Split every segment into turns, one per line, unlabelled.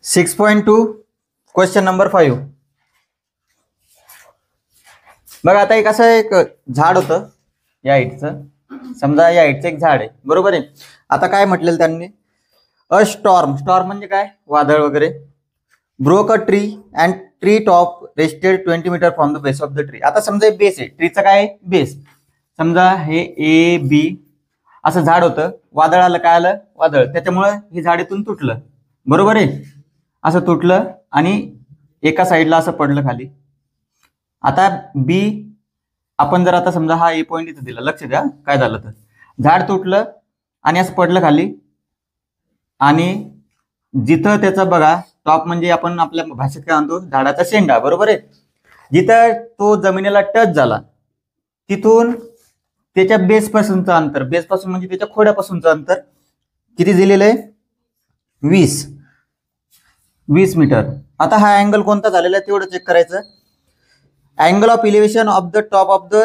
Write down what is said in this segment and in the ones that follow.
6.2 question number 5. बघा आता एक असं एक झाड होतं या हाईटचं, समजा या हाईटचं एक झाड आहे, बरोबर आहे. आता काय म्हटलेलं त्यांनी, अ स्टॉर्म, स्टॉर्म म्हणजे काय, वादळ वगैरे, broke a tree and tree top rested 20 metre from the base of the tree. आता समजा बेस आहे, ट्रीचा काय बेस, समजा हे ए बी असं झाड होतं, वादळ आलं, काय आलं, वादळ, त्याच्यामुळे हे झाड इथून तुटलं, बरोबर आहे. असं तुटलं आणि एका साईडला असं पडलं खाली. आता बी आपण जर आता समजा हा ए पॉईंट इथं दिला, लक्ष द्या काय झालं तर, झाड तुटलं आणि असं पडलं खाली, आणि जिथं त्याचा बघा टॉप म्हणजे आपण आपल्या भाषेत काय म्हणतो, झाडाचा शेंडा, बरोबर आहे. जिथं तो जमिनीला टच झाला तिथून त्याच्या बेस पासूनचं अंतर, बेस पासून म्हणजे त्याच्या खोड्यापासूनचं अंतर किती दिलेलं आहे, 20 मीटर. आता हा अँगल कोणता झालेला आहे तेवढं चेक करायचं. Angle of elevation of the top of the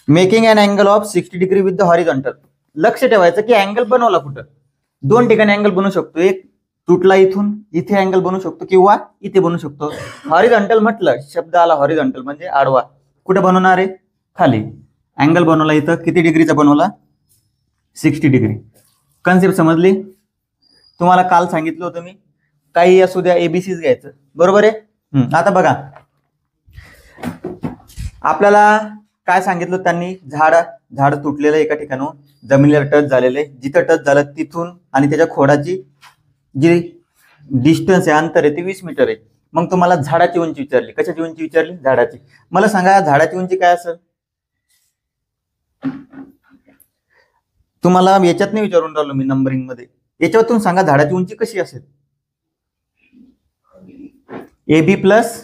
making an angle of 60 degree with the horizontal. लक्ष ठेवायचं की अँगल बनवला कुठं, दोन ठिकाणी अँगल बनवू शकतो, एक तुटला इथून इथे अँगल बनवू शकतो किंवा इथे बनवू शकतो. हॉरिझॉन्टल म्हटलं, शब्द आला हॉरिझॉन्टल म्हणजे आडवा, कुठे बनवणार आहे, खाली. अँगल बनवला इथं, किती डिग्रीचा बनवला, 60 डिग्री. कन्सेप्ट समजली. तुम्हाला काल सांगितलं होतं मी, काही असू द्या एबीसीच घ्यायचं, बरोबर आहे. आता बघा आपल्याला काय सांगितलं त्यांनी, झाड तुटलेलं एका ठिकाणून जमिनीला टच झालेलं आहे, जिथं टच झालं तिथून आणि त्याच्या खोडाची जी डिस्टन्स आहे, अंतर आहे, ते 20 मीटर आहे. मग तुम्हाला झाडाची उंची विचारली, कशाची उंची विचारली, झाडाची. मला सांगा झाडाची उंची काय असेल, तुम्हाला याच्यात नाही विचारून राहिलो मी नंबरिंग मध्ये, याच्यातून सांगा झाडाची उंची कशी असेल. AB प्लस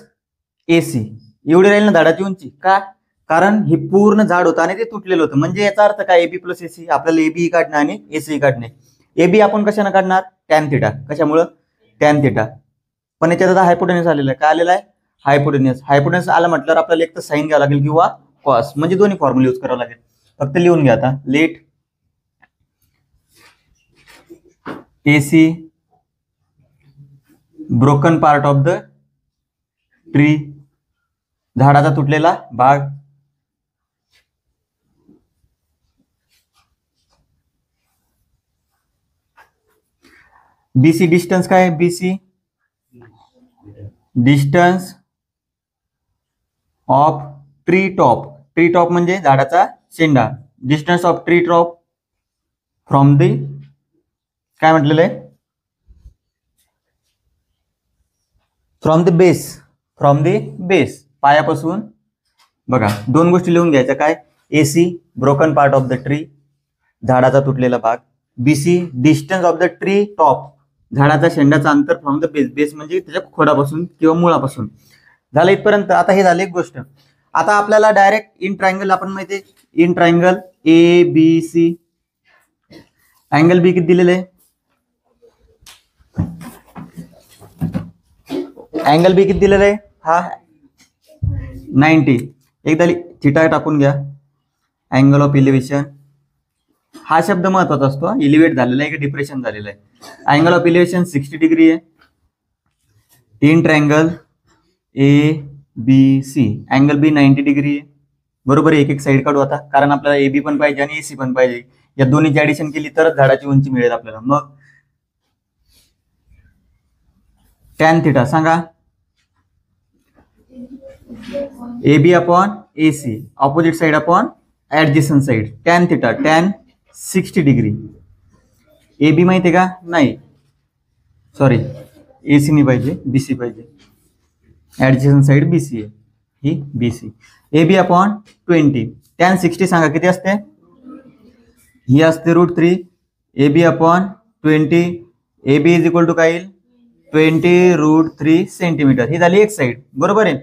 AC एवढी राहील ना झाडाची उंची. का, कारण हे पूर्ण झाड होतं आणि ते तुटलेलं होतं, म्हणजे याचा अर्थ काय, AB प्लस AC, आपल्याला AB काढणं आणि AC काढणे. AB आपण कशाने काढणार, टॅन थिटा, कशामुळं, टॅन थिटा. पण याच्यात आता हायपोटेन्यूस आलेला आहे, काय आलेला आहे, हायपोटेन्यूस. हायपोटेन्यूस आला म्हटल्यावर आपल्याला एक तर साइन घ्यावं लागेल किंवा कॉस, म्हणजे दोन्ही फॉर्म्युला यूज करावं लागेल. फक्त लिहून घ्या आता, let AC broken part of the tree, झाडाचा तुटलेला भाग, BC डिस्टन्स काय, BC distance of tree top, tree top म्हणजे झाडाचा शेंडा, distance of tree top from the, काय म्हटलेलं आहे, from the base, from the base, पायापासून. बघा दोन गोष्टी लिहून घ्यायच्या, काय, AC broken part of the tree, झाडाचा तुटलेला भाग, BC distance of the tree top, झाडाचा शेंडाचा अंतर फ्रॉम द बेस, बेस म्हणजे त्याच्या खोडापासून किंवा मुळापासून. झालं इथपर्यंत. आता हे झालं एक गोष्ट. आता आपल्याला डायरेक्ट इन ट्रायंगल, आपण माहिती आहे इन ट्रायंगल ABC, अँगल बी किती दिलेले आहे, अँगल बी किती दिलेला आहे, हा 90. एकदा थिटा टाकून घ्या. अँगल ऑफ इलिव्हेशन, हा शब्द महत्वाचा असतो, इलिव्हेट झालेला आहे की डिप्रेशन झालेलं आहे. अँगल ऑफ इलिव्हेशन 60 डिग्री आहे. In triangle ABC, angle B 90 degree आहे, बरोबर आहे. एक एक साईड काढू आता, कारण आपल्याला AB पण पाहिजे आणि AC पण पाहिजे. या दोन्हीची ऍडिशन केली तरच झाडाची उंची मिळेल आपल्याला. मग टॅन थिटा सांगा, AB upon AC, opposite side upon adjacent side. Tan theta, tan 60 degree. AB माहिती आहे का, नाही सॉरी, AC नाही पाहिजे, BC पाहिजे. ऍडजस्टंट साइड BC आहे, ही BC. AB अपॉन 20, टॅन 60 सांगा किती असते, ही असते √3. AB upon 20, AB is equal to काय येईल, 20√3 सेंटीमीटर. ही झाली एक साइड, बरोबर आहे.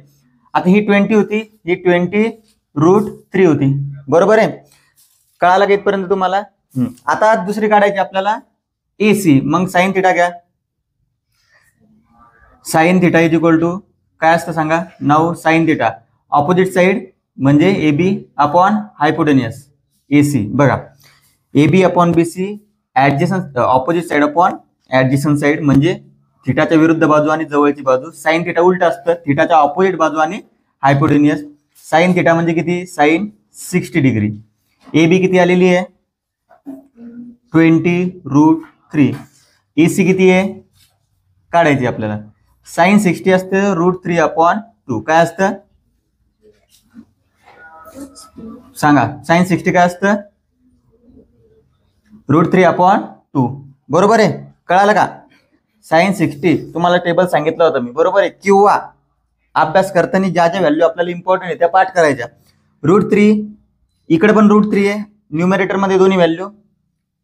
आता ही 20 होती, ही 20√3 होती, बरोबर आहे. कळालं का इथपर्यंत तुम्हाला. आता दुसरी काढायची आपल्याला AC, मग साइन थिटा घ्या. Sine theta is equal to काय असतं सांगा, नाव साइन थिटा, ऑपोजिट साइड म्हणजे AB अपॉन हायपोटेन्यूस AC. बघा AB upon BC adjacent opposite side upon adjacent side म्हणजे थिटाच्या विरुद्ध बाजू आणि जवळची बाजू. साइन थिटा उलट असतं, थिटाच्या ऑपोजिट बाजू आणि हायपोटेन्युअस. साइन थिटा म्हणजे किती? Sign 60 degree. ए बी किती आलेली आहे? 20√3. AC किती आहे काढायची आपल्याला. साइन 60 असते √3/2. काय असतं सांगा? साइन 60 काय असतं? √3/2. बरोबर आहे, कळालं का? साइन 60 तुम्हाला टेबल सांगितलं होतं मी, बरोबर आहे. किंवा अभ्यास करताना ज्या ज्या व्हॅल्यू आपल्याला इम्पॉर्टंट आहे त्या पाठ करायच्या. √3 इकडे पण √3 आहे, न्यूमरेटर मध्ये दोन्ही व्हॅल्यू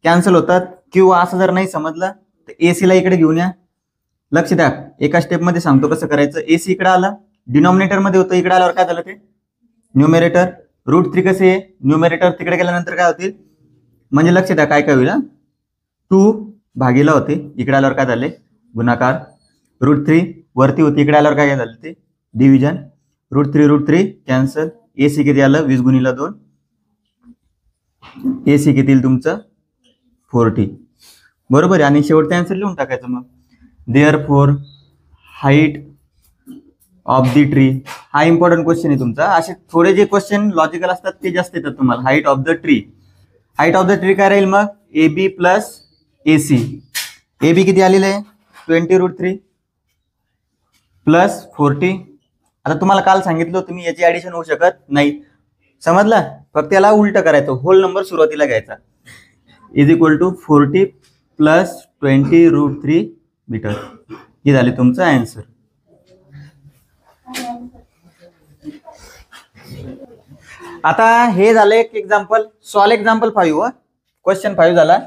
कॅन्सल होतात. किंवा असं जर नाही समजलं तर AC ला इकडे घेऊन या. लक्ष द्या, एका स्टेप मध्ये सांगतो कसं करायचं. AC इकडे आला, डिनॉमिनेटर मध्ये होतं, इकडे आल्यावर काय झालं ते न्यूमरेटर. √3 कसे आहे, न्यूमरेटर तिकडे गेल्यानंतर काय होतील म्हणजे लक्ष द्या काय काय होईल. 2 भागीला होते, इकडे आल्यावर काय झाले गुणाकार. √3 वरती होती, इकडे आल्यावर काय झालं ते डिव्हिजन. √3 कॅन्सल. AC किती आलं 20×2. AC किती येईल तुमचं 40. बरोबर आहे. आणि शेवटचा आन्सर लिहून टाकायचं मग. Therefore height of the tree. हा इम्पॉर्टंट क्वेश्चन आहे तुमचा. असे थोडे जे क्वेश्चन लॉजिकल असतात ते जास्त येतात तुम्हाला. Height of the tree. Height of the tree काय राहील मग? AB plus AC. AB किती आलेलं आहे 20√3 प्लस 40. आता तुम्हाला काल सांगितलं तुम्ही याची ऍडिशन होऊ शकत नाही, समजलं? फक्त याला उलट करायचं, होल नंबर सुरुवातीला घ्यायचा. Is equal to 40 plus 20√3 metre. हे झाले तुमचं आन्सर. आता हे झालं एक एक्झाम्पल. Solve example 5. क्वेश्चन 5 झाला.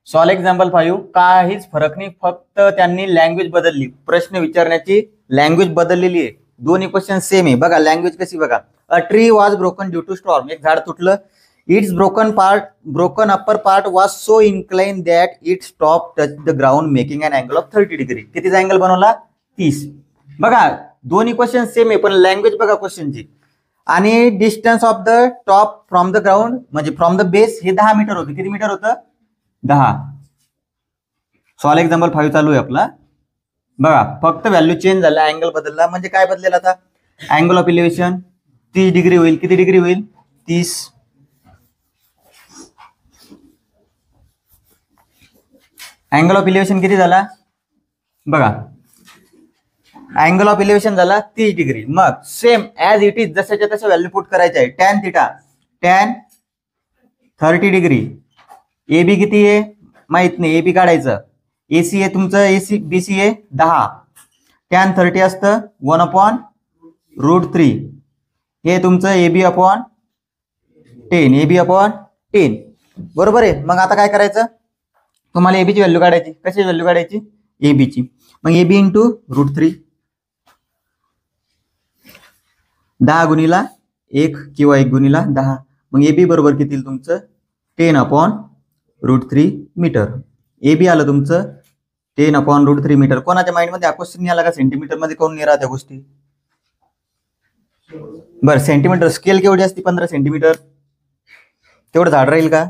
Solve example 5. काहीच फरक नाही, फक्त त्यांनी लँग्वेज बदलली. प्रश्न विचारण्याची लँग्वेज बदललेली आहे. दोन्ही क्वेश्चन सेम आहे. बघा लँग्वेज कशी बघा. A tree was broken due to storm. एक झाड तुटलं. Its broken upper part was so incline that it stop touch the ground making an angle of 30 degree. कितीचा अँगल बनवला? 30. बघा दोन्ही क्वेश्चन सेम आहे, पण लँग्वेज बघा क्वेश्चनची. आणि distance of the top from the ground म्हणजे फ्रॉम द बेस हे 10 मीटर होतं. किती मीटर होतं? 10. सॉल्व एक्झाम्पल 5 चालू आहे आपला. बघा फक्त व्हॅल्यू चेंज झाला, अँगल बदलला. म्हणजे काय बदलेल आता? अँगल ऑफ इलेव्हेशन 30 डिग्री होईल. किती डिग्री होईल? 30. अँगल ऑफ इलेव्हेशन किती झाला? बघा अँगल ऑफ इलेव्हेशन झाला 30 डिग्री. मग सेम ऍज इट इज जशाच्या तशा व्हॅल्यू पुट करायचे आहे. Tan theta, tan 30 degree. AB किती आहे माहित नाही, AB काढायचं. AC आहे तुमचं, BC आहे 10. टॅन 30 असतं 1/√3. हे तुमचं AB/10. AB/10. बरोबर आहे. मग आता काय करायचं? तुम्हाला AB ची व्हॅल्यू काढायची. कशी व्हॅल्यू काढायची? AB ची. मग AB इंटू √3. 10 गुणिला 1 किंवा 1 गुणिला 10. मग AB बरोबर किती येईल तुमचं? 10/√3 मीटर. AB आलं तुमचं 10/√3 मीटर. कोणाच्या माइंड मध्ये हा क्वेश्चन नाही आला का? सेंटीमीटर मध्ये कोण नाही राहत त्या गोष्टी? बरं सेंटीमीटर स्केल केवढी असते? 15 सेंटीमीटर. तेवढं झाड राहील का?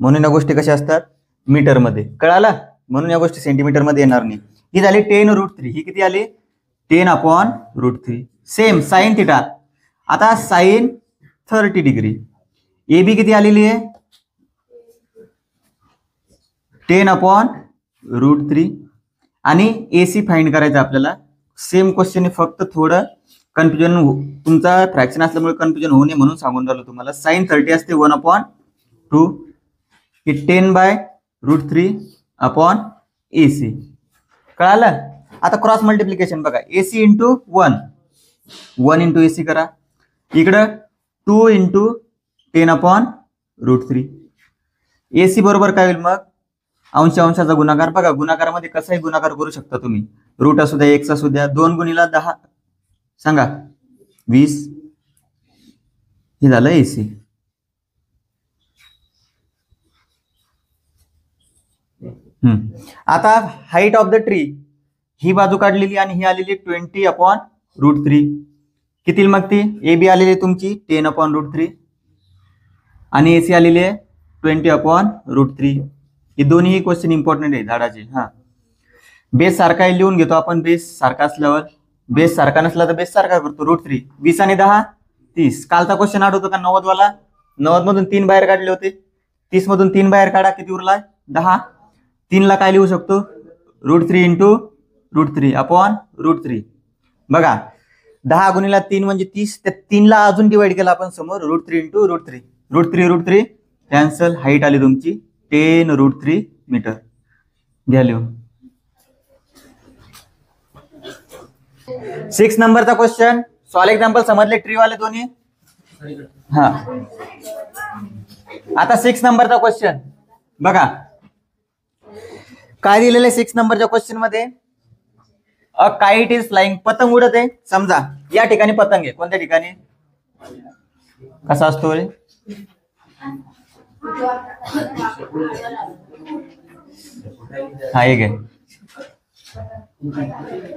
म्हणून या गोष्टी कशा असतात? मीटर मध्ये. कळाला? म्हणून या गोष्टी सेंटीमीटर मध्ये येणार नाही. ही झाली 10√3. ही किती आली? 10/√3. Same sine theta. आता साइन 30 डिग्री. AB किती आलेली आहे? 10/√3. आणि AC फाइंड करायचं आपल्याला. सेम क्वेश्चन आहे, फक्त थोडं कन्फ्युजन तुमचा फ्रॅक्शन असल्यामुळे कन्फ्युजन होऊ नये म्हणून सांगून राहिलो तुम्हाला. साइन 30 असते 1/2. हे 10/√3/AC. कळालं? आता क्रॉस मल्टिप्लिकेशन बघा. AC इंटू 1 इंटू AC करा. इकडं 2 इंटू 10/√3. AC बरोबर काय होईल मग? अंशाचा गुणाकार. बघा गुणाकारामध्ये कसाही गुणाकार करू शकता तुम्ही. रूट असू द्या, एक्स असू द्या. 2 गुणिला 10 सांगा 20. हे झालं AC. आता हाईट ऑफ द ट्री ही बाजू काढलेली आणि ही आलेली 20/√3. किती मग ती? AB आलेली तुमची 10/√3 आणि AC आलेली आहे 20/√3. हे दोन्ही क्वेश्चन इम्पॉर्टंट आहे झाडाचे. हा, बेस सारखा आहे लिहून घेतो आपण. बेस सारखा असल्यावर, बेस सारखा नसला तर बेस सारखा करतो. √3. 20 आणि 10 30. कालचा क्वेश्चन आठवतो का 90 वाला? 90 मधून 3 बाहेर काढले होते. 30 मधून 3 बाहेर काढा, किती उरला? 10. 3 ला काय लिहू शकतो? √3 इंटू √3 अपॉन √3. बघा, 10 गुणिला 3 म्हणजे 30. त्या 3 ला अजून डिवाइड केला आपण समोर. √3 इंटू √3. √3 कॅन्सल. हाईट आली तुमची 10√3 मीटर. घ्या लिहून. 6 नंबरचा क्वेश्चन. सॉल्व एक्झाम्पल समजले ट्री वाले दोन्ही? हा. आता 6 नंबरचा क्वेश्चन बघा, काय दिलेलं आहे 6 नंबरच्या क्वेश्चन मध्ये? अ काइट इज फ्लाइंग. पतंग उडत आहे. समजा या ठिकाणी पतंग आहे. कोणत्या ठिकाणी? कसा असतो रे? हा, एक आहे.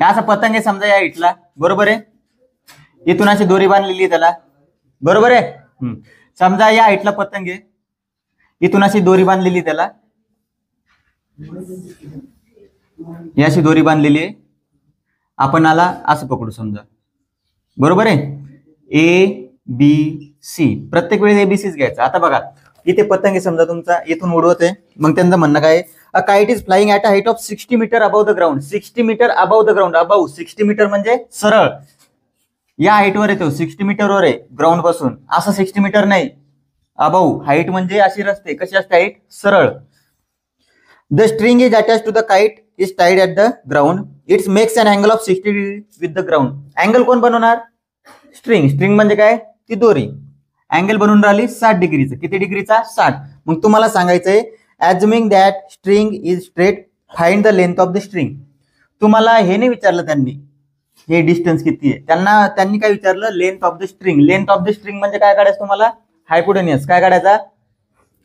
असा पतंग आहे समजा या हिटला, बरोबर आहे. इथून अशी दोरी बांधलेली आहे त्याला, बरोबर आहे. समजा या हाईटला पतंग आहे, इथून अशी दोरी बांधलेली त्याला, याशी दोरी बांधलेली आहे. आपण आला असं पकडू समजा, बरोबर आहे. ABC. प्रत्येक वेळेस ABCच घ्यायचा. आता बघा, इथे पतंग आहे समजा तुमचा, इथून उडवत आहे. मग त्यांचं म्हणणं काय? A kite is flying at a height of 60 metre above the ground. 60 metre above the ground. Above 60 metre म्हणजे सरळ या हाईटवर येतो. 60 मीटरवर आहे ग्राउंड पासून. असं 60 मीटर नाही, अबाव. हाईट म्हणजे अशी रस्ते. कशी असते हाईट? सरळ. The string is attach to the kite is tied at the ground. Its makes an angle of 60 degree with the ground. Angle कोण बनवणार? स्ट्रिंग. स्ट्रिंग म्हणजे काय? ती दोरी. अँगल बनवून राहिली 60 डिग्रीचं. किती डिग्रीचा? 60. मग तुम्हाला सांगायचंय assuming that string is straight, find the length of the string. तुम्हाला हे नाही विचारलं त्यांनी हे डिस्टन्स किती आहे. त्यांनी काय विचारलं? Length of the string. Length of the string म्हणजे काय काढायचं तुम्हाला? हायपोटेनियस. काय काढायचा?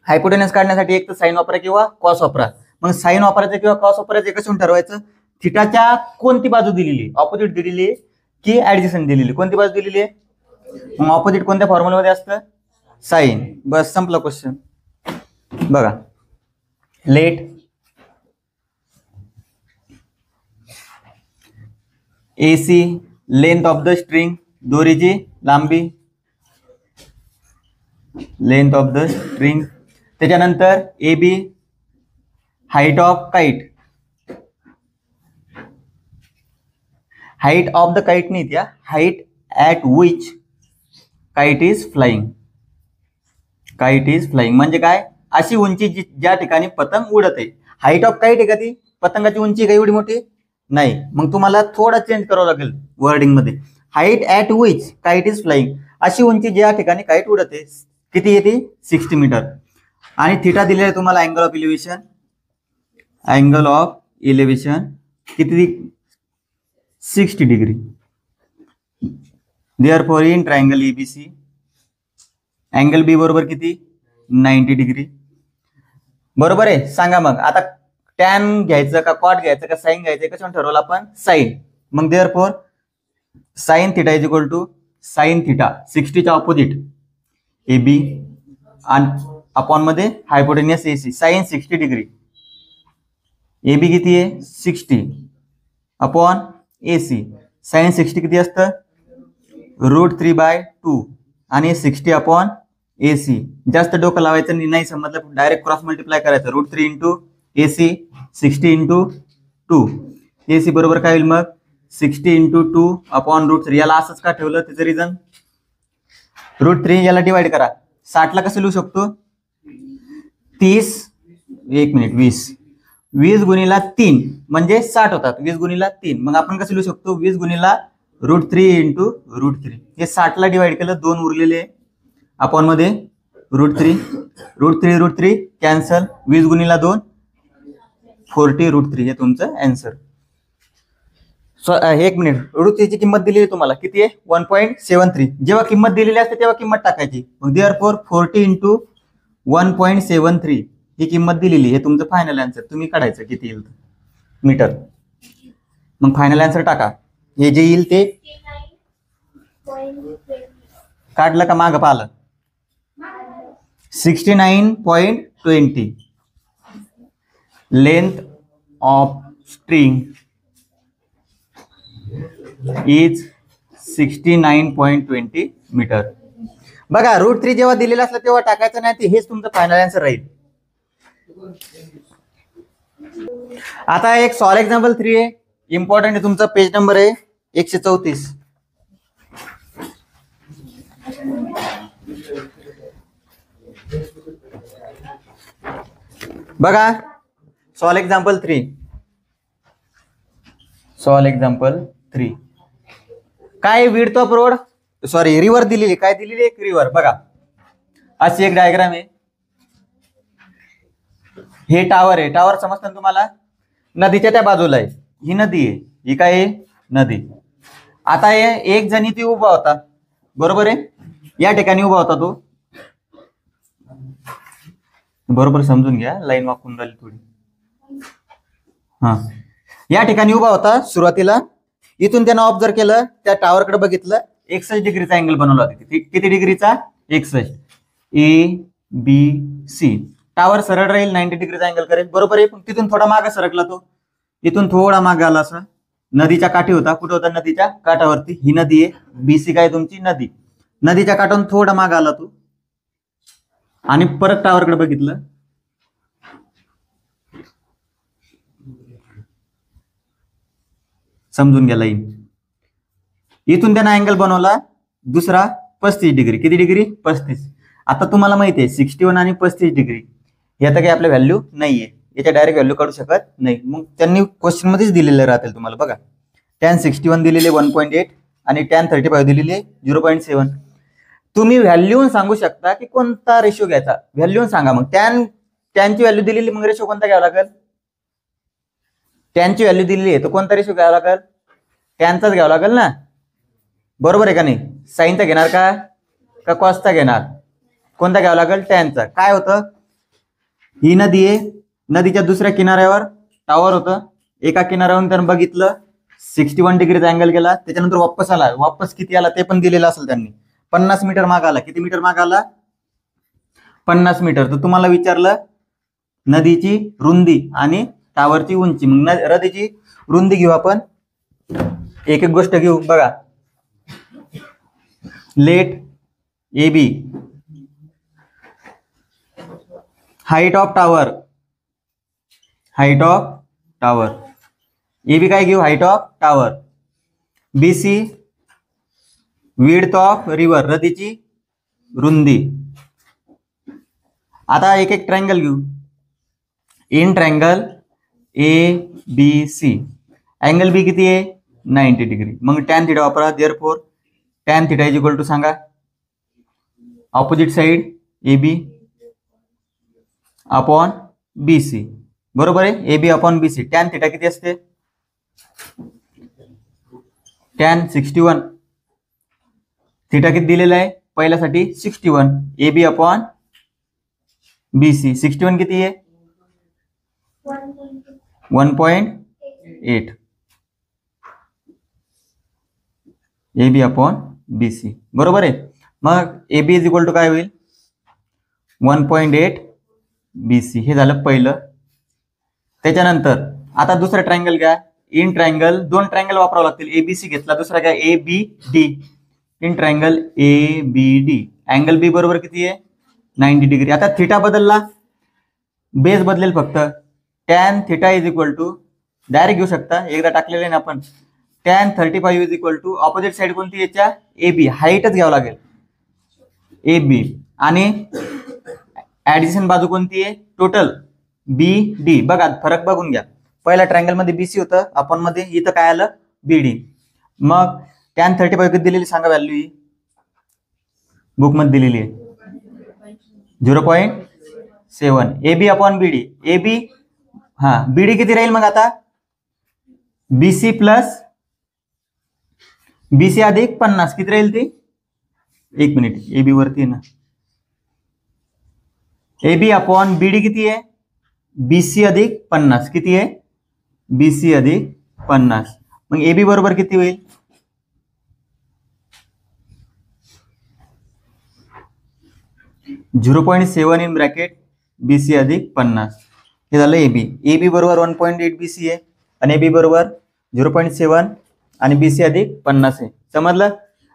हायपोटेनियस काढण्यासाठी एक तर साइन वापरा किंवा कॉस वापरा. मग साइन वापरायचं किंवा कॉस वापरायचं कशातून ठरवायचं? थिटाच्या कोणती बाजू दिलेली? ऑपोजिट दिलेली आहे की ऍडजस्टंट दिलेली? कोणती बाजू दिलेली आहे? मग ऑपोजिट कोणत्या फॉर्म्युलामध्ये असतं? साइन. बस संपला क्वेश्चन. बघा, let AC length of the string, दोरीची लांबी, लेंथ ऑफ द स्ट्रिंग. त्याच्यानंतर AB height of kite. Height of the kite नाही, त्या height at which kite is flying. Kite is flying म्हणजे काय? अशी उंची ज्या ठिकाणी पतंग उडत आहे. हाईट ऑफ काइट आहे का ती? पतंगाची उंची काही एवढी मोठी नाही. मग तुम्हाला थोडा चेंज करावं लागेल वर्डिंग मध्ये. Height at which kite is flying. अशी उंची ज्या ठिकाणी काइट उडत आहे. किती येते? 60 मीटर. आणि थिटा दिलेला आहे तुम्हाला angle of elevation. Angle of elevation किती? 60 degree. Therefore in triangle ABC angle B बरोबर किती? 90 डिग्री. बरोबर आहे. सांगा मग आता टॅन घ्यायचं का कॉट घ्यायचं का साइन घ्यायचं? कशावर ठरवलं आपण? साइन. मग therefore sine theta is equal to sine theta 60च्या ऑपोजिट AB आणि अपॉन मध्ये hypotenuse AC. Sine 60 degree. AB किती आहे? 60 अपॉन AC. साइन 60 किती असतं? √3/2 आणि 60 अपॉन AC. जास्त डोकं लावायचं नाही. समजलं? डायरेक्ट क्रॉस मल्टिप्लाय करायचं. √3 इंटू AC 60 इंटू 2. AC बरोबर काय होईल मग? 60 इंटू 2 अपॉन √3. याला असंच का ठेवलं? त्याचं रिझन √3 याला डिवाइड करा. 60 ला कसं लिहू शकतो? 30 20 गुणिला 3 म्हणजे 60 होतात. 20 गुणिला 3 मग आपण कसं लिहू शकतो? 20 गुणिला √3 इंटू √3. हे 60 ला डिवाइड केलं, 2 उरलेले अपॉन मध्ये √3 कॅन्सल. 20 गुणिला 2 40 √3. हे तुमचं आन्सर. एक मिनिट, √3 ची किंमत दिलेली तुम्हाला किती आहे? 1.73. जेव्हा किंमत दिलेली असते तेव्हा किंमत टाकायची. मग देअरफॉर 40 इंटू 1.73 ही किंमत दिलेली. हे तुमचं फायनल आन्सर. तुम्ही काढायचं किती येईल मीटर. मग फायनल आन्सर टाका. हे जे येईल ते काढलं का मागं पाहिलं? 69.20. Length of string is 69.20 metre. बघा √3 जेव्हा दिलेलं असलं तेव्हा टाकायचं नाही, हेच तुमचं फायनल आन्सर राहील. आता एक सॉल्व एक्झाम्पल 3 आहे, इम्पॉर्टंट आहे, तुमचा पेज नंबर आहे 134. बघा सॉल्व एक्झाम्पल 3. सॉल्व एक्झाम्पल 3 काय width of road, sorry river दिलेली, काय दिलेली एक रिव्हर. बघा अशी एक डायग्राम आहे, हे टावर आहे, टावर समजतं ना तुम्हाला, नदीच्या त्या बाजूला आहे, ही नदी आहे, ही काय आहे नदी. आता हे एक जणी ती उभा होता, बरोबर आहे, या ठिकाणी उभा होता तो, बरोबर समजून घ्या, लाईन वाकून राहिली थोडी. हा या ठिकाणी उभा होता सुरुवातीला, इथून त्यानं ऑब्झर्व केलं, त्या टावरकडे बघितलं, 61 डिग्रीचा अँगल बनवला होता. किती डिग्रीचा? 61. ABC. टावर सरळ राहील, 90 डिग्रीचा अँगल करेल, बरोबर आहे. पण तिथून थोडा मागे सरकला तो, इथून थोडा मागे आला, असं नदीच्या काठी होता. कुठे होता? नदीच्या काठावरती. ही नदी आहे, BC काय तुमची नदी, नदीच्या काठावरून थोडा मागे आला तो, आणि परत टावरकडे बघितलं, समजून घ्या लाईन. इथून त्यानं अँगल बनवला दुसरा 35 डिग्री. किती डिग्री? 35. आता तुम्हाला माहिती आहे 61 आणि 35 डिग्री यात काही आपल्या व्हॅल्यू नाहीये, याच्या डायरेक्ट व्हॅल्यू काढू शकत नाही. मग त्यांनी क्वेश्चन मध्येच दिलेलं राहतील तुम्हाला. बघा tan 61 दिलेले 1.8 आणि tan 35 दिलेले 0.7. तुम्ही व्हॅल्यू सांगू शकता की कोणता रेशो घ्यायचा, व्हॅल्यू सांगा. मग टॅनची व्हॅल्यू दिलेली, मग रेशो कोणता घ्यावा लागेल? टॅनची व्हॅल्यू दिलेली आहे तर कोणता रेशो घ्यावा लागेल? टॅनचाच घ्यावा लागेल ना, बरोबर आहे का नाही? साईनचा घेणार का कॉसचा घेणार? कोणता घ्यावा लागेल? टॅनचा. काय होतं, ही नदी आहे, नदीच्या दुसऱ्या किनाऱ्यावर टावर होतं, एका किनाऱ्यावरून त्यानं बघितलं, 61 डिग्रीचा अँगल केला, त्याच्यानंतर वापस आला. वापस किती आला ते पण दिलेलं असेल त्यांनी, 50 मीटर माग आला. किती मीटर माग आला? 50 मीटर. तर तुम्हाला विचारलं नदीची रुंदी आणि टावरची उंची. मग नदीची रुंदी घेऊ आपण, एक एक गोष्ट घेऊ. बघा let AB, height of tower, height of tower. AB काय घेऊ? Height of tower. BC width of river, नदीची रुंदी. आता एक एक ट्रायंगल घेऊ. In triangle ABC angle B किती आहे? 90 डिग्री. मग tan थीटा वापरा. Therefore tan theta is equal to सांगा, opposite side AB upon BC, बरोबर आहे. AB upon BC. tan theta किती असते? tan 61. थीटा किती दिलेला आहे पहिल्यासाठी? 61. AB upon BC. 61 किती आहे? 1.8. AB अपॉन BC, बरोबर आहे. मग AB इज इक्वल टू काय होईल? 1.8 BC. हे झालं पहिलं. त्याच्यानंतर आता दुसरा ट्रायंगल घ्या. इन ट्रायंगल, दोन ट्रायंगल वापरावं लागतील. ABC घेतला, दुसरा काय? ABD. In triangle ABD angle B बरोबर किती आहे? 90 डिग्री. आता थीटा बदलला, बेस बदलेल फक्त. tan theta is equal to, direct घेऊ शकता, एकदा टाकलेलं आहे ना आपण, tan 35 is equal to, opposite side कोणती याच्या? AB. हाईटच घ्यावं लागेल AB, आणि ऍडिशन बाजू कोणती आहे? Total BD. बघा फरक बघून घ्या, पहिल्या ट्रायंगल मध्ये BC होतं, आपण मध्ये इथं काय आलं? BD. मग tan 35 किती दिलेली सांगा व्हॅल्यू? ही बुक मध्ये दिलेली आहे 0.7. AB upon BD. AB, हा BD किती राहील मग आता? BC प्लस BC अधिक 50 किती राहील ती? एक मिनिट, AB वरती आहे ना. AB अपॉन BD किती आहे? BC अधिक 50 किती आहे? BC अधिक 50. मग AB बरोबर किती होईल? .7 इन ब्रॅकेट BC अधिक 50. हे झालं ए बी बरोबर 1.8 BC आहे आणि ए बी बरोबर 0.7 आणि BC अधिक 50 आहे. समजलं?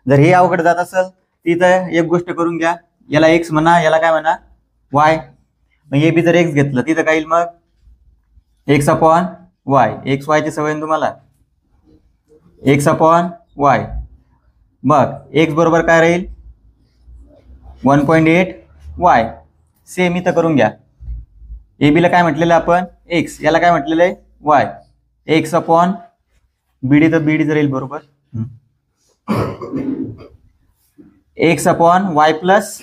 जर हे अवघड जात असेल तिथं एक गोष्ट करून घ्या, याला एक्स म्हणा, याला काय म्हणा वाय. मग ए बी जर एक्स घेतलं तिथं काय येईल मग एक्स अपॉन वाय. एक्स वायची सवय आहे तुम्हाला, एक्स अपॉन वाय. मग एक्स बरोबर काय राहील 1.8 वाय. सेम इथं करून घ्या. ए बीला काय म्हटलेलं आपण एक्स, याला काय म्हटलेलं आहे वाय. एक्स अपॉन बीडी तर बीडी राहील बरोबर एक्स अपॉन वाय प्लस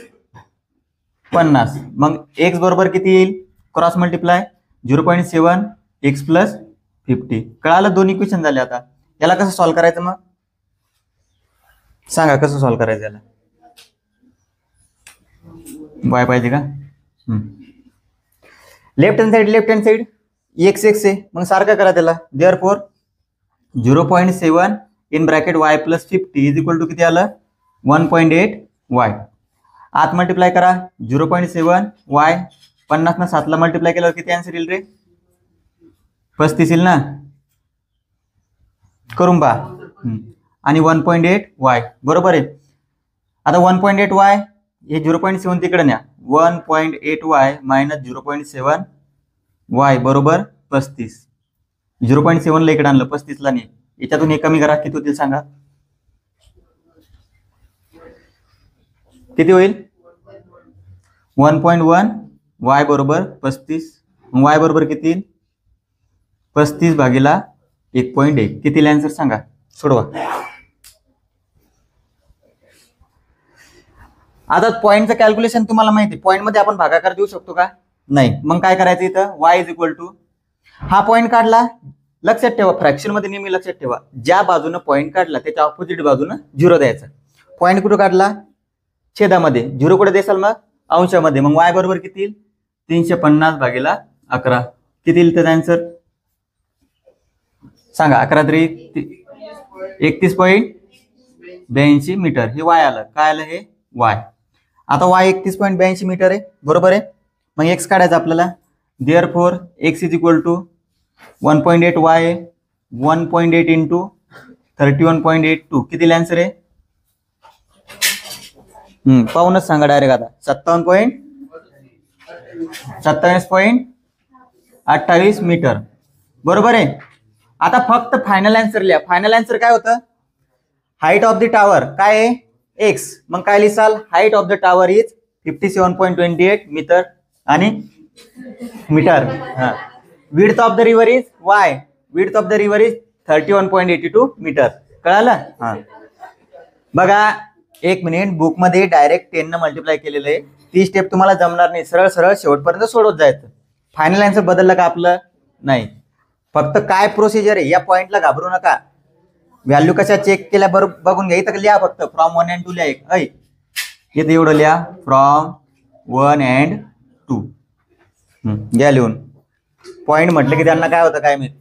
50. मग एक्स बरोबर किती येईल क्रॉस मल्टिप्लाय 0.7 एक्स प्लस 50. कळालं? दोन इक्वेशन झाले. आता याला कसं सॉल्व्ह करायचं मग सांगा, कसं सॉल्व्ह करायचं याला? वाय पाहिजे का? Left hand side X X आहे, मग सारखं करा त्याला. Therefore 0.7 in bracket Y plus 50 is equal to किती आलं 1.8 वाय. आत मल्टिप्लाय करा 0.7 वाय. 50 ना 7 ला मल्टिप्लाय केल्यावर किती आन्सर येईल रे 35 येईल ना, करून पहा. आणि 1.8 वाय बरोबर आहे. आता 1.8 वाय हे 0.7 तिकडे न्या. 1.8 वाय मायनस 0.7 वाय बरोबर 35. 0.7 ला इकडे आणलं 35 ला नाही. याच्यातून हे कमी करा, किती होतील सांगा? किती होईल 1.1 वाय बरोबर 35. वाय बरोबर किती 35 भागीला 1.1. किती आन्सर सांगा, सोडवा. आता पॉईंटचं कॅल्क्युलेशन तुम्हाला माहिती, पॉईंट मध्ये आपण भागाकार देऊ शकतो का? नाही. मग काय करायचं इथं वाय इज इक्वल टू हा पॉईंट काढला. लक्षात ठेवा फ्रॅक्शन मध्ये नेहमी लक्षात ठेवा ज्या बाजूने पॉईंट काढला त्याच्या ऑपोजिट बाजूने 0 द्यायचा. पॉईंट कुठं काढला छेदामध्ये, 0 कुठे देसाल मग अंशामध्ये. मग वाय बरोबर किती 350 भागीला 11. किती येईल त्याचा आन्सर सांगा? 11 तरी 31.82 मीटर. हे वाय आलं. काय आलं हे वाय. आता वाय 31.82 मीटर आहे बरोबर आहे. मग एक्स काढायचं आपल्याला. Therefore X is equal to 1.8 Y 1.8 into 31.82. किती आन्सर आहे पाहूनच सांगा डायरेक्ट. आता 27.28 मीटर बरोबर आहे. आता फक्त फायनल आन्सर लिहा. फायनल आन्सर काय होतं हाईट ऑफ द टावर काय आहे एक्स. मग काय लिहाल height of the tower is 57.28 metre आणि metre. Width of the river is y. Width of the river is 31.82 metre. कळालं? बघा एक मिनिट, बुक मध्ये डायरेक्ट 10 न मल्टिप्लाय केलेलं आहे. ती स्टेप तुम्हाला जमणार नाही. सरळ सरळ शेवटपर्यंत सोडवत जायचं. फायनल आन्सर बदललं का आपलं नाही. फक्त काय प्रोसिजर आहे या पॉइंटला घाबरू नका. व्हॅल्यू कशा चेक केल्या बरोबर बघून घ्या. इथं लिहा फक्त फ्रॉम 1 and 2 लिहा. इथं एवढं लिहा फ्रॉम 1 and 2 घ्या लिहून. पॉइंट म्हटलं की त्यांना काय होतं काय माहिती.